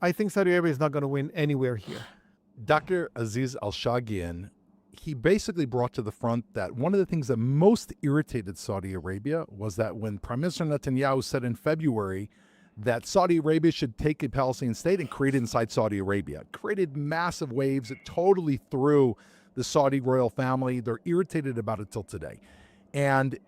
I think Saudi Arabia is not going to win anywhere here. Dr. Aziz Al-Shaghian, he basically brought to the front that one of the things that most irritated Saudi Arabia was that when Prime Minister Netanyahu said in February that Saudi Arabia should take a Palestinian state and create it inside Saudi Arabia. It created massive waves. It totally threw the Saudi royal family. They're irritated about it till today. And,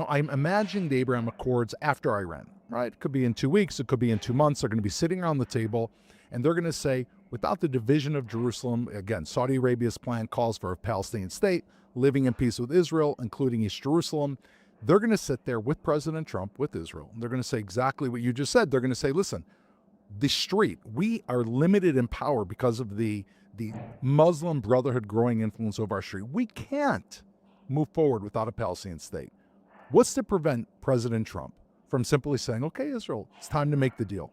I'm imagining the Abraham Accords after Iran, right? It could be in 2 weeks. It could be in 2 months. They're going to be sitting around the table and they're going to say, without the division of Jerusalem, again, Saudi Arabia's plan calls for a Palestinian state living in peace with Israel, including East Jerusalem. They're going to sit there with President Trump, with Israel. They're going to say exactly what you just said. They're going to say, listen, the street, we are limited in power because of the Muslim Brotherhood growing influence over our street. We can't move forward without a Palestinian state. What's to prevent President Trump from simply saying, okay, Israel, it's time to make the deal?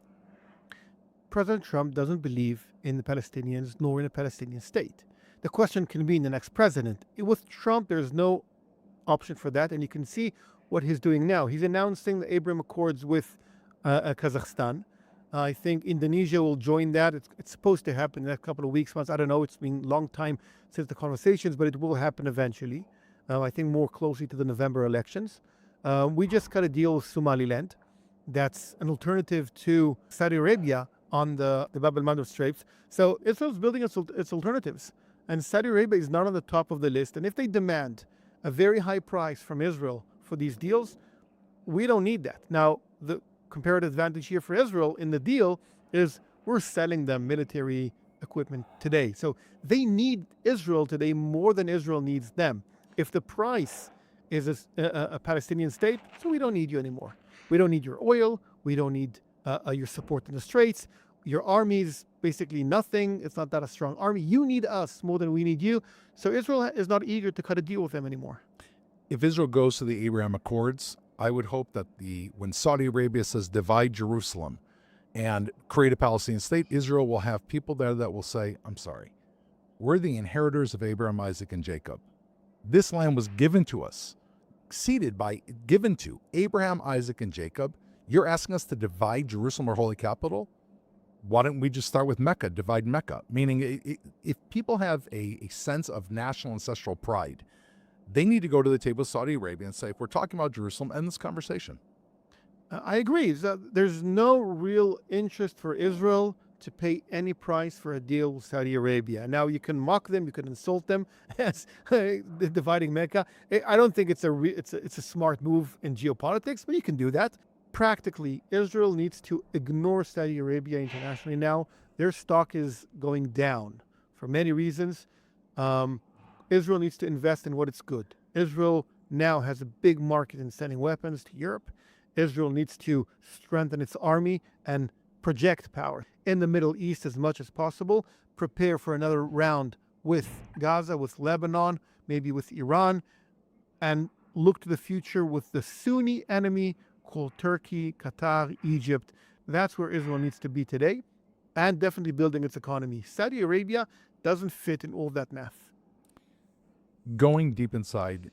President Trump doesn't believe in the Palestinians nor in a Palestinian state. The question can be in the next president. With Trump, there's no option for that, and you can see what he's doing now. He's announcing the Abraham Accords with Kazakhstan. I think Indonesia will join that. It's supposed to happen in the next couple of weeks, months. I don't know. It's been a long time since the conversations, but it will happen eventually. I think more closely to the November elections. We just got a deal with Somaliland. That's an alternative to Saudi Arabia on the Bab el-Mandeb Straits. So Israel's building its alternatives. And Saudi Arabia is not on the top of the list. And if they demand a very high price from Israel for these deals, we don't need that. Now, the comparative advantage here for Israel in the deal is we're selling them military equipment today. So they need Israel today more than Israel needs them. If the price is a Palestinian state, so we don't need you anymore. We don't need your oil. We don't need your support in the Straits. Your army is basically nothing. It's not that a strong army. You need us more than we need you. So Israel is not eager to cut a deal with them anymore. If Israel goes to the Abraham Accords, I would hope that when Saudi Arabia says divide Jerusalem and create a Palestinian state, Israel will have people there that will say, I'm sorry, we're the inheritors of Abraham, Isaac, and Jacob. This land was given to us, given to Abraham, Isaac, and Jacob. You're asking us to divide Jerusalem, our holy capital? Why don't we just start with Mecca, divide Mecca? Meaning, if people have a sense of national ancestral pride, they need to go to the table with Saudi Arabia and say, if we're talking about Jerusalem, end this conversation. I agree. There's no real interest for Israel to pay any price for a deal with Saudi Arabia. Now, you can mock them, you can insult them as dividing Mecca. I don't think it's a smart move in geopolitics, but you can do that. Practically, Israel needs to ignore Saudi Arabia internationally now. Their stock is going down for many reasons. Israel needs to invest in what it's good. Israel now has a big market in sending weapons to Europe. Israel needs to strengthen its army and project power in the Middle East as much as possible. Prepare for another round with Gaza, with Lebanon, maybe with Iran, and look to the future with the Sunni enemy called Turkey, Qatar, Egypt. That's where Israel needs to be today, and definitely building its economy. Saudi Arabia doesn't fit in all that math. Going deep inside